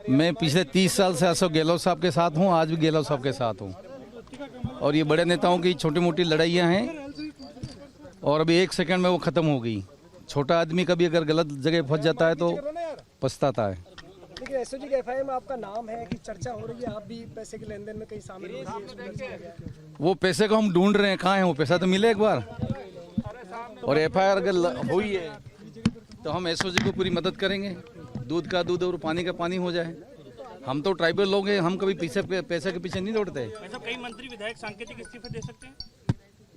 मैं पिछले 30 साल से अशोक गहलोत साहब के साथ हूँ, आज भी गहलोत साहब के साथ हूँ। और ये बड़े नेताओं की छोटी मोटी लड़ाइयाँ हैं और अभी 1 सेकंड में वो ख़त्म हो गई। छोटा आदमी कभी अगर गलत जगह फंस जाता है तो पछताता है। लेकिन एसओजी के एफआईआर में आपका नाम है कि चर्चा हो रही है, आप भी पैसे के लेन देन में कहीं शामिल हैं। वो पैसे को हम ढूंढ रहे हैं, कहाँ है वो पैसा, तो मिले एक बार। और एफआईआर अगर हुई है तो हम एसओजी को पूरी मदद करेंगे, दूध का दूध और पानी का पानी हो जाए। हम तो ट्राइबल लोग हैं, हम कभी पैसे के पीछे नहीं दौड़ते। ऐसा कई मंत्री विधायक सांकेतिक इस्तीफे दे सकते हैं।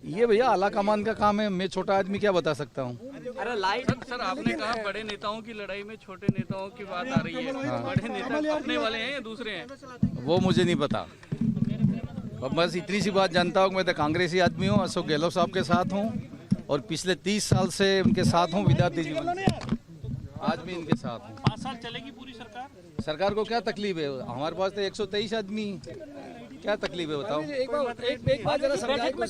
ये भैया आला कमान का काम है, मैं छोटा आदमी क्या बता सकता हूँ। अरे लाइट सर, आपने कहा बड़े नेताओं की लड़ाई में छोटे नेताओं की बात आ रही है। बड़े नेता अपने वाले हैं या दूसरे हैं, वो मुझे नहीं पता। अब बस इतनी सी बात जानता हूँ, मैं तो कांग्रेसी आदमी हूँ, अशोक गहलोत साहब के साथ हूँ और पिछले 30 साल से उनके साथ हूँ। विद्यार्थी जीवन आज भी इनके साथ हूँ। 5 साल चलेगी पूरी सरकार। सरकार को क्या तकलीफ है, हमारे पास तो 123 आदमी, क्या तकलीफ है बताओ। एक बात जरा समझाइए कि आप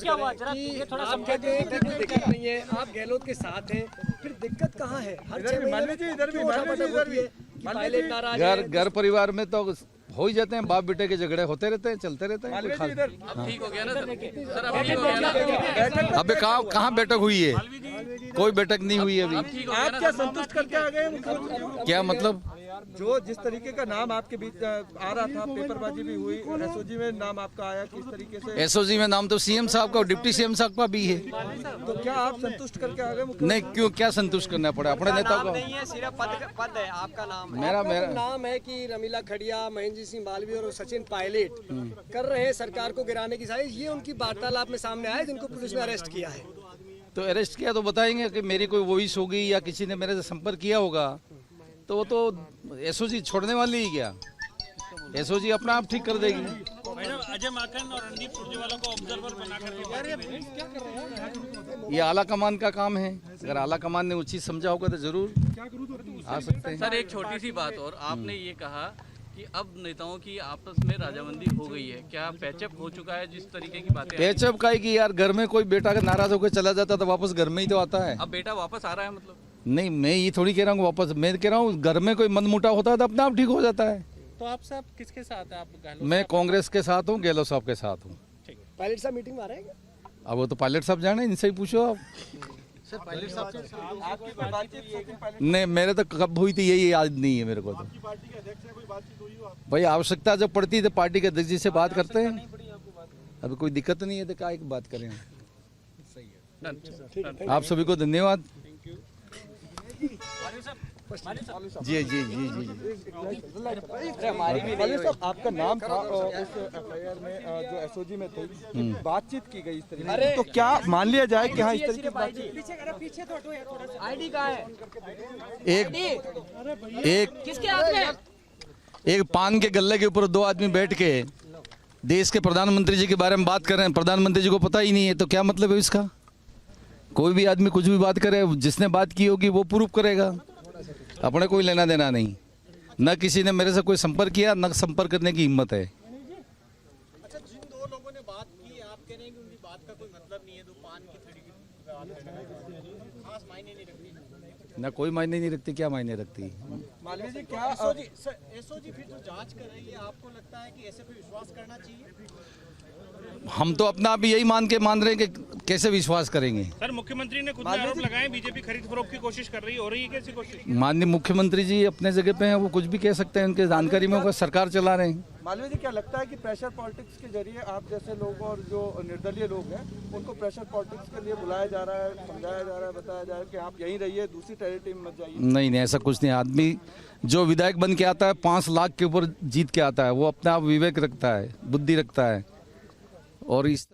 कहते हैं कि कोई दिक्कत नहीं है, आप गहलोत के साथ हैं, फिर दिक्कत कहाँ है? हर 6 महीने घर परिवार में तो हो ही जाते हैं, बाप बेटे के झगड़े होते रहते हैं, चलते रहते हैं। अब ठीक हो गया ना सर? अब ठीक हो गया ना? अबे कहाँ बैठक हुई है? कोई बैठक नहीं हुई अभी। आप क्या संतुष्ट करके आ गए मुख्यमंत्री? क्या मतलब? जो जिस तरीके का नाम आपके बीच आ रहा था, पेपरबाजी भी हुई, एसओजी में नाम आपका आया, किस तरीके से? एसओजी में नाम तो सीएम साहब का और डिप्टी सीएम साहब का भी है। तो क्या आप संतुष्ट करके आ गए मुख्यमंत्री? नहीं, क्यों, क्या संतुष्ट करना पड़ा अपने नेता को? नहीं है, सिर्फ पद है, आपका नाम है। मेरा नाम है कि रमीला खड़िया, महेंद्र सिंह मालवीय और सचिन पायलट कर रहे हैं सरकार को गिराने की साजिश। ये उनकी वार्तालाप में सामने आए, जिनको पुलिस ने अरेस्ट किया है। तो अरेस्ट किया तो बताएंगे कि मेरी कोई वॉइस होगी या किसी ने मेरे से संपर्क किया होगा, तो वो तो एसओजी छोड़ने वाली ही क्या, एसओजी अपना आप ठीक कर देगी। अजय माकन और रणदीप सुरजेवाला को ऑब्जर्वर बनाकर ये आला कमान का काम है, अगर आला कमान ने उचित समझा होगा तो जरूर आ सकते हैं। सर एक छोटी सी बात और, आपने ये कहा कि अब नेताओं की आपस में राजामंदी हो गई है, क्या पैचअप हो चुका है? जिस तरीके की बातें पैचअप का है कि यार घर में कोई बेटा अगर नाराज होकर चला जाता तो वापस घर में ही तो आता है। अब बेटा वापस आ रहा है मतलब? नहीं, मैं ये थोड़ी कह रहा हूँ वापस, मैं कह रहा हूँ घर में कोई मनमुटाव होता है तो अपने आप ठीक हो जाता है। तो आप सब किसके साथ हैं? आप मैं कांग्रेस के साथ हूँ, गहलोत साहब के साथ हूँ। पायलट साहब मीटिंग में आ रहे हैं? अब वो तो पायलट साहब जाने, इनसे ही पूछो आप। सर पायलट साहब से आपकी कोई बातचीत? नहीं, मेरे तो कब हुई थी यही याद नहीं है मेरे को। तो पार्टी के अध्यक्ष से कोई बातचीत हुई हो? भाई आवश्यकता जब पड़ती है तो पार्टी के अध्यक्ष जी से बात करते हैं, अभी कोई दिक्कत नहीं है तो क्या एक बात करें। आप सभी को धन्यवाद। जी जी जी जी साहब, आपका नाम था उस एफआईआर में जो एसओजी में थे, बातचीत की गई इस तरीके से, तो क्या मान लिया जाए कि हाँ इस तरीके की बातचीत? आईडी कहाँ है? एक किसके हाथ में? एक पान के गल्ले के ऊपर 2 आदमी बैठ के देश के प्रधानमंत्री जी के बारे में बात कर रहे हैं, प्रधानमंत्री जी को पता ही नहीं है, तो क्या मतलब है इसका? कोई भी आदमी कुछ भी बात करे, जिसने बात की होगी वो प्रूफ करेगा, अपने कोई लेना देना नहीं। न किसी ने मेरे से कोई संपर्क किया, न संपर्क करने की हिम्मत है। अच्छा, जिन 2 लोगों ने बात की, आप कह रहे हैं कि उनकी बात का कोई मतलब नहीं है, तो पान की थड़ी की बात खास मायने नहीं रखती? ना कोई मायने नहीं रखती, क्या मायने रखती? मालवीय जी, क्या एसओजी फिर जो जांच कर रही है, आपको लगता है कि ऐसे पे विश्वास करना चाहिए? हम तो अपना अभी यही मान रहे हैं कि कैसे विश्वास करेंगे। सर मुख्यमंत्री ने खुद आरोप लगाए, बीजेपी खरीद फरोख्त की कोशिश कर रही है, हो रही है कैसी कोशिश? माननीय मुख्यमंत्री जी अपने जगह पे हैं, वो कुछ भी कह सकते हैं, उनके जानकारी में होगा, सरकार चला रहे हैं। मालवीय जी, क्या लगता है कि प्रेशर पॉलिटिक्स के जरिए आप जैसे लोग और जो निर्दलीय लोग हैं उनको प्रेशर पॉलिटिक्स के लिए बुलाया जा रहा है, समझाया जा रहा है, बताया जा रहा है कि आप यहीं रहिए, दूसरी टेरिटरी में मत जाइए? नहीं, ऐसा कुछ नहीं। आदमी जो विधायक बन के आता है 5 लाख के ऊपर जीत के आता है, वो अपने आप विवेक रखता है, बुद्धि रखता है। और इस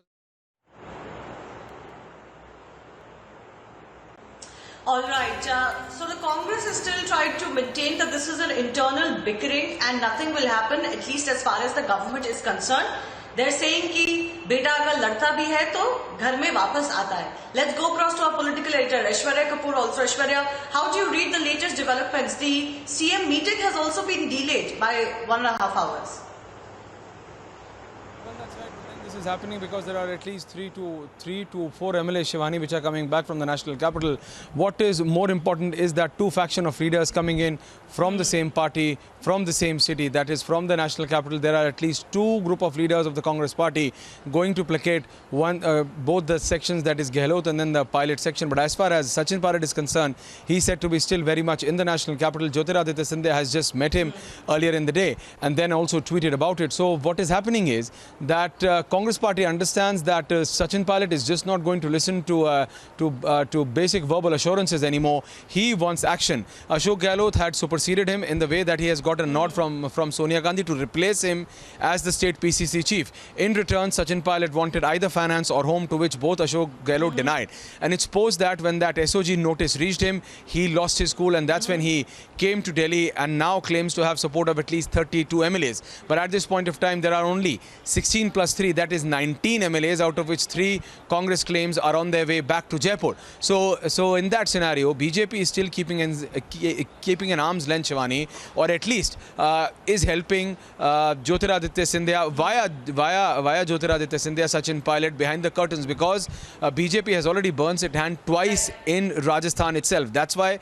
All right. So the Congress is still trying to maintain that this is an internal bickering and nothing will happen, at least as far as the government is concerned. They're saying कि बेटा अगर लड़ता भी है तो घर में वापस आता है. Let's go across to our political editor, Aishwarya Kapoor also. Aishwarya, how do you read the latest developments? The CM meeting has also been delayed by 1.5 hours. Well, that's right. This is happening because there are at least three to four MLAs, Shivani, which are coming back from the national capital. What is more important is that two faction of leaders coming in from the same party, from the same city, that is from the national capital. There are at least two group of leaders of the Congress party going to placate both the sections, that is Gehlot and then the pilot section. But as far as Sachin Pilot is concerned, he's said to be still very much in the national capital. Jyotiraditya Scindia has just met him earlier in the day and then also tweeted about it. So what is happening is that Congress party understands that Sachin Pilot is just not going to listen to basic verbal assurances anymore. He wants action. Ashok Gehlot had superseded him in the way that he has got a nod from Sonia Gandhi to replace him as the state PCC chief. In return, Sachin Pilot wanted either finance or home, to which both Ashok Gehlot denied. And it's post that when that SOG notice reached him, he lost his cool, and that's when he came to Delhi and now claims to have support of at least 32 MLAs. But at this point of time, there are only 16 plus 3, that is 19 MLAs, out of which 3 Congress claims are on their way back to Jaipur. So in that scenario, BJP is still keeping an arm's length, Shivani, or at least is helping Jyotiraditya Scindia via Jyotiraditya Scindia, Sachin Pilot behind the curtains, because BJP has already burnt its hand twice in Rajasthan itself. That's why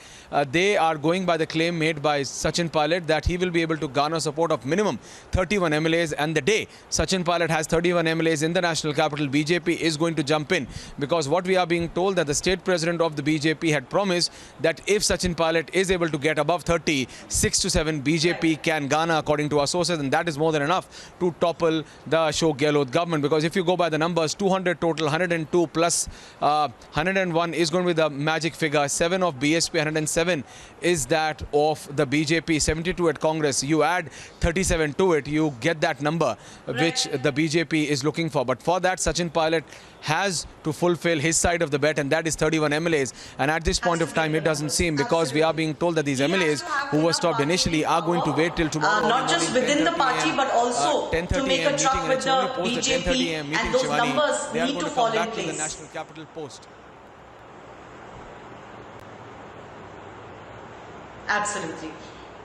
they are going by the claim made by Sachin Pilot that he will be able to garner support of minimum 31 MLAs, and the day Sachin Pilot has 31 MLAs in the national capital, BJP is going to jump in, because what we are being told that the state president of the BJP had promised that if Sachin Pilot is able to get above 30, 6 to 7 BJP can garner, according to our sources, and that is more than enough to topple the Ashok Gehlot government. Because if you go by the numbers, 200 total, 102 plus 101 is going to be the magic figure. 7 of BSP, 107 is that of the BJP, 72 at Congress. You add 37 to it, you get that number which the BJP is looking for. But for that, Sachin Pilot has to fulfill his side of the bet, and that is 31 MLAs. And at this point of time, it doesn't seem, because we are being told that these MLAs who were stopped initially are going to wait till tomorrow. Not just within the party, but also to make a truck with the BJP, and those numbers need to fall in place. The national capital post. Absolutely.